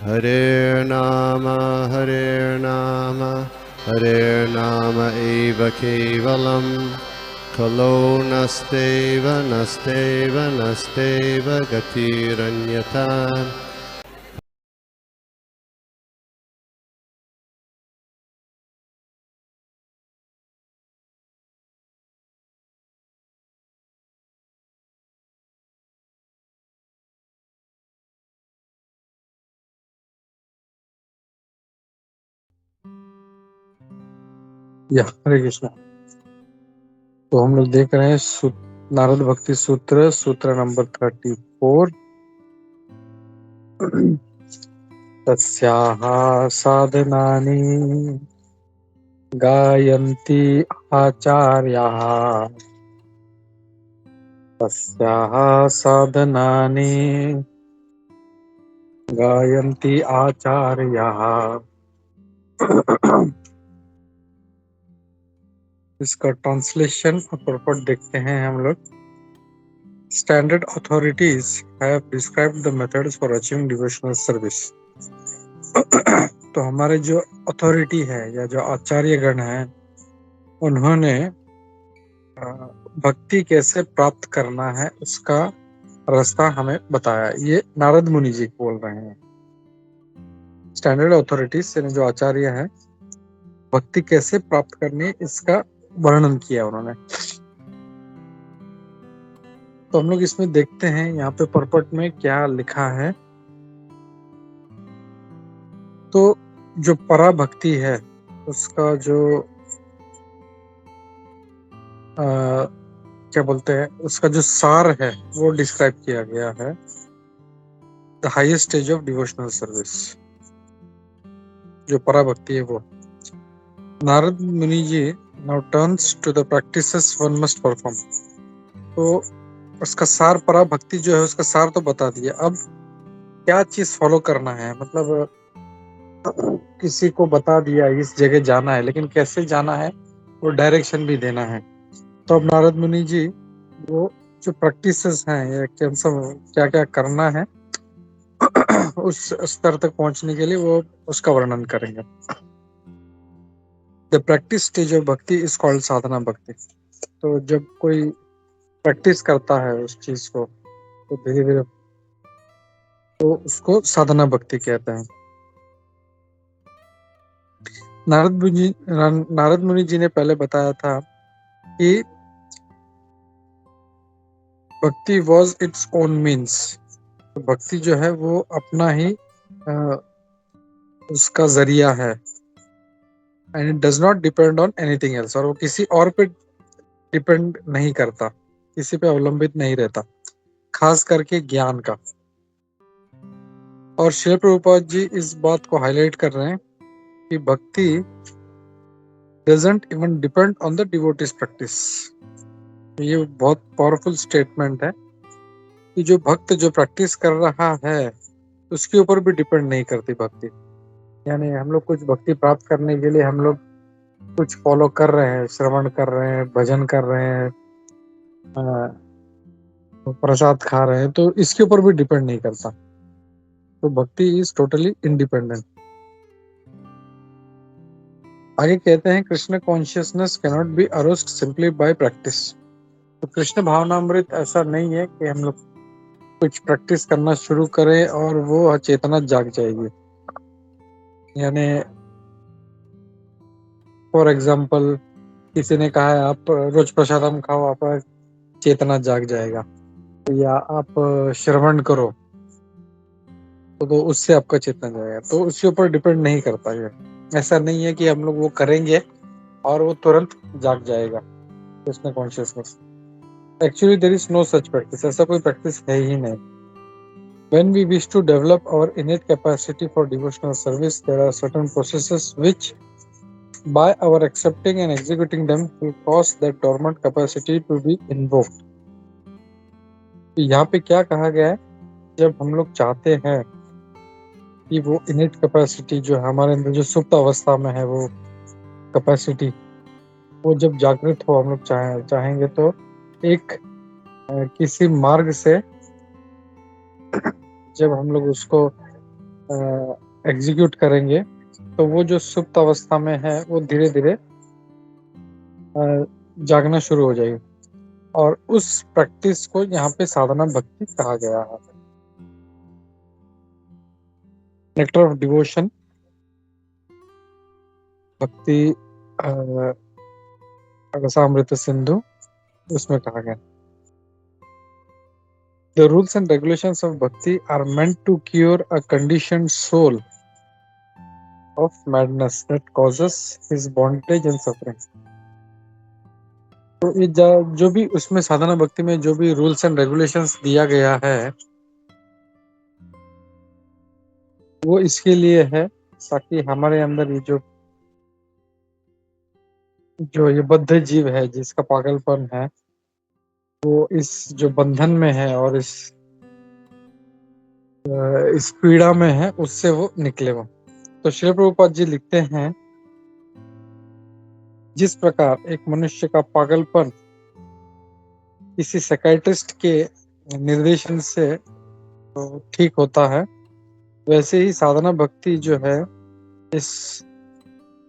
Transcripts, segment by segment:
Hare Nama Hare Nama eva kevalam Kalo nasteva nasteva nasteva gatiranyata. हरे कृष्णा। तो हम लोग देख रहे हैं नारद भक्ति सूत्र, सूत्र नंबर 34। तस्याः साधनानि गायन्ति आचार्याः। तस्याः साधनानि गायन्ति आचार्याः। इसका ट्रांसलेशन और पर्पट देखते हैं हम लोग। Standard authorities have described the methods for achieving devotional service. तो हमारे जो अथॉरिटी है या जो आचार्यगण हैं, उन्होंने भक्ति कैसे प्राप्त करना है उसका रास्ता हमें बताया। ये नारद मुनि जी बोल रहे हैं। स्टैंडर्ड अथॉरिटीज यानी जो आचार्य हैं, भक्ति कैसे प्राप्त करनी है इसका वर्णन किया उन्होंने। तो हम लोग इसमें देखते हैं यहाँ पे पर्पट में क्या लिखा है। तो जो पराभक्ति है उसका जो क्या बोलते हैं, उसका जो सार है वो डिस्क्राइब किया गया है। The highest stage of devotional service, जो पराभक्ति है वो। Narad Muni ji now turns to the practices one must perform. तो उसका सार, पराभक्ति जो है उसका सार तो बता दिया। अब क्या चीज फॉलो करना है, मतलब किसी को बता दिया इस जगह जाना है, लेकिन कैसे जाना है वो डायरेक्शन भी देना है। तो अब नारद मुनि जी वो जो प्रैक्टिसेस हैं या क्या क्या करना है उस स्तर तक पहुंचने के लिए वो उसका वर्णन करेंगे। द प्रैक्टिस स्टेज ऑफ भक्ति इज कॉल्ड साधना भक्ति। तो जब कोई प्रैक्टिस करता है उस चीज को तो धीरे धीरे तो उसको साधना भक्ति कहते हैं। नारद मुनि जी ने पहले बताया था कि भक्ति वॉज इट्स ओन मीन्स। भक्ति जो है वो अपना ही उसका जरिया है। And it does not depend on anything else. और वो किसी और पे डिपेंड नहीं करता, किसी पे अवलंबित नहीं रहता, खास करके ज्ञान का। और श्री प्रभुपाद जी इस बात को हाईलाइट कर रहे हैं कि भक्ति doesn't even depend on the devotees practice. ये बहुत पावरफुल स्टेटमेंट है कि जो भक्त जो प्रैक्टिस कर रहा है उसके ऊपर भी डिपेंड नहीं करती भक्ति। यानी हम लोग कुछ भक्ति प्राप्त करने के लिए हम लोग कुछ फॉलो कर रहे हैं, श्रवण कर रहे हैं, भजन कर रहे हैं, प्रसाद खा रहे हैं, तो इसके ऊपर भी डिपेंड नहीं करता। तो भक्ति इज टोटली इंडिपेंडेंट। आगे कहते हैं Krishna consciousness cannot be aroused simply by practice. तो कृष्ण भावनामृत ऐसा नहीं है कि हम लोग कुछ प्रैक्टिस करना शुरू करें और वो चेतना जाग जाएगी। यानी फॉर एग्जाम्पल किसी ने कहा है आप रोज प्रसादम खाओ, आपका चेतना जाग जाएगा, या आप श्रवण करो तो उससे आपका चेतना जाएगा। तो उसके ऊपर डिपेंड नहीं करता है। ऐसा नहीं है कि हम लोग वो करेंगे और वो तुरंत जाग जाएगा Krishna consciousness. Actually there is no such practice. ऐसा कोई प्रैक्टिस है ही नहीं। When we wish to develop our innate capacity for devotional service, there are certain processes which, by our accepting and executing them, will cause that dormant capacity to be invoked. यहाँ पे क्या कहा गया है, जब हम लोग चाहते हैं कि वो innate capacity जो हमारे अंदर जो सुप्त अवस्था में है वो कैपेसिटी वो जब जागृत हो, हम लोग चाहेंगे तो एक किसी मार्ग से जब हम लोग उसको एग्जीक्यूट करेंगे तो वो जो सुप्त अवस्था में है वो धीरे धीरे जागना शुरू हो जाएगी, और उस प्रैक्टिस को यहाँ पे साधना भक्ति कहा गया है। नेक्टर ऑफ डिवोशन भक्ति रसामृत सिंधु, उसमें कहा गया The rules and regulations of bhakti are meant to cure a conditioned soul of madness that causes his bondage and suffering. तो ये जो भी उसमें साधना भक्ति में जो भी रूल्स एंड रेगुलेशंस दिया गया है वो इसके लिए है ताकि हमारे अंदर ये जो ये बद्ध जीव है जिसका पागलपन है वो इस जो बंधन में है और इस पीड़ा में है उससे वो निकले। वो तो श्री प्रभुपाद जी लिखते हैं, जिस प्रकार एक मनुष्य का पागलपन किसी साइकियाट्रिस्ट के निर्देशन से ठीक होता है, वैसे ही साधना भक्ति जो है इस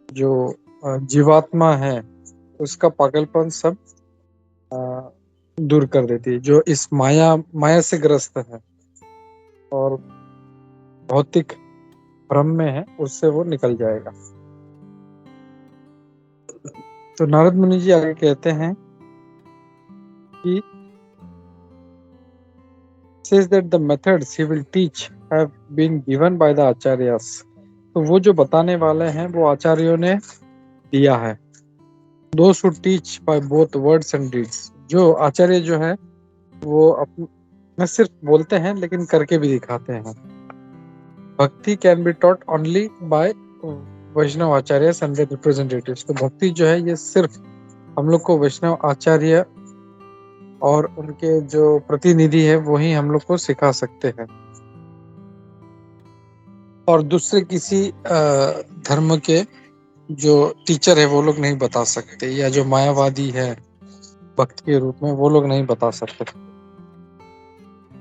जो जीवात्मा है उसका पागलपन सब दूर कर देती है, जो इस माया से ग्रस्त है और भौतिक भ्रम में है उससे वो निकल जाएगा। तो नारद मुनि जी आगे कहते हैं कि says that the methods he will teach have been given by the acharyas। तो वो जो बताने वाले हैं वो आचार्यों ने दिया है। Those who teach by both words and deeds। जो आचार्य जो है वो न सिर्फ बोलते हैं लेकिन करके भी दिखाते हैं। Bhakti can be taught only by Vaishnava acharya and their representatives. तो भक्ति जो है ये सिर्फ हम लोग को वैष्णव आचार्य और उनके जो प्रतिनिधि है वो ही हम लोग को सिखा सकते हैं, और दूसरे किसी धर्म के जो टीचर है वो लोग नहीं बता सकते, या जो मायावादी है भक्त के रूप में वो लोग नहीं बता सकते।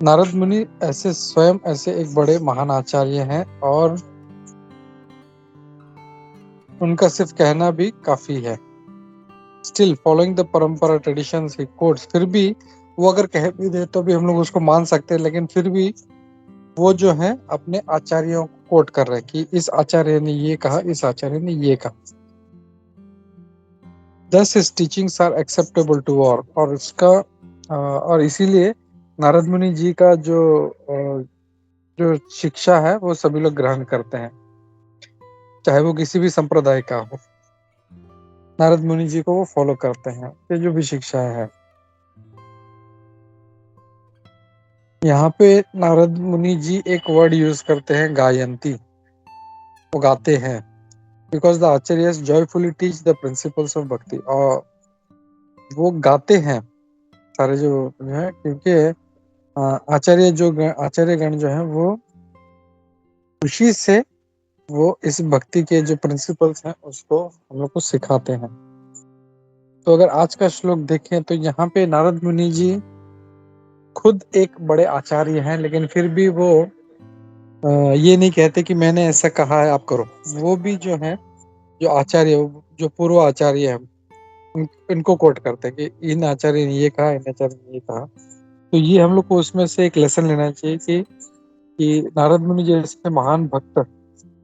नारद मुनि स्वयं ऐसे एक बड़े महान आचार्य हैं और उनका सिर्फ कहना भी काफी है। स्टिल फॉलोइंग द परंपरा ट्रेडिशंस ही कोट्स, फिर भी वो अगर कह भी दे तो भी हम लोग उसको मान सकते हैं, लेकिन फिर भी वो जो है अपने आचार्यों को कोट कर रहे हैं कि इस आचार्य ने ये कहा, इस आचार्य ने ये कहा। Thus his teachings are acceptable to all। और इसका और इसीलिए नारद मुनि जी का जो शिक्षा है वो सभी लोग ग्रहण करते हैं, चाहे वो किसी भी संप्रदाय का हो। नारद मुनि जी को वो फॉलो करते हैं, ये जो भी शिक्षा है। यहाँ पे नारद मुनि जी एक वर्ड यूज करते हैं गायंती, वो गाते हैं। Because the acharyas joyfully teach the principles of भक्ति, और वो गाते हैं सारे जो है, क्योंकि आचार्य गण जो है वो खुशी से वो इस भक्ति के जो प्रिंसिपल्स हैं उसको हम लोग को सिखाते हैं। तो अगर आज का श्लोक देखें तो यहाँ पे नारद मुनि जी खुद एक बड़े आचार्य हैं, लेकिन फिर भी वो ये नहीं कहते कि मैंने ऐसा कहा है आप करो। वो भी जो है जो आचार्य जो पूर्व आचार्य है इनको कोट करते हैं कि इन आचार्य ने ये कहा, इन आचार्य ने ये कहा। तो ये हम लोग को उसमें से एक लेसन लेना चाहिए कि नारद मुनि जैसे महान भक्त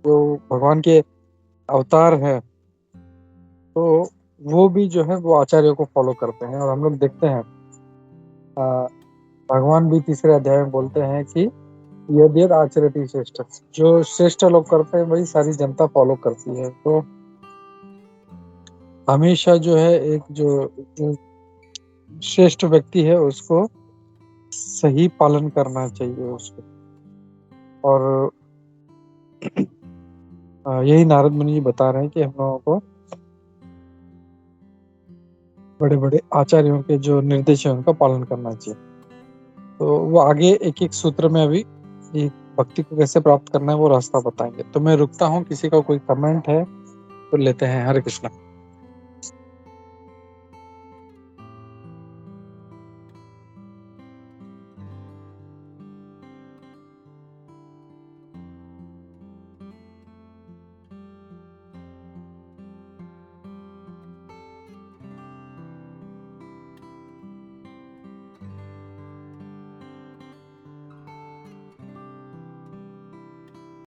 जो भगवान के अवतार है तो वो भी जो है वो आचार्यों को फॉलो करते हैं। और हम लोग देखते हैं भगवान भी तीसरे अध्याय में बोलते हैं कि यद्यद आचरति श्रेष्ठ, जो श्रेष्ठ लोग करते हैं वही सारी जनता फॉलो करती है। तो हमेशा जो है एक जो श्रेष्ठ व्यक्ति है उसको सही पालन करना चाहिए उसको। और यही नारद मुनि जी बता रहे हैं कि हम लोगों को बड़े बड़े आचार्यों के जो निर्देश है उनका पालन करना चाहिए। तो वो आगे एक एक सूत्र में अभी ये भक्ति को कैसे प्राप्त करना है वो रास्ता बताएंगे। तो मैं रुकता हूँ, किसी का कोई कमेंट है तो लेते हैं। हरे कृष्णा।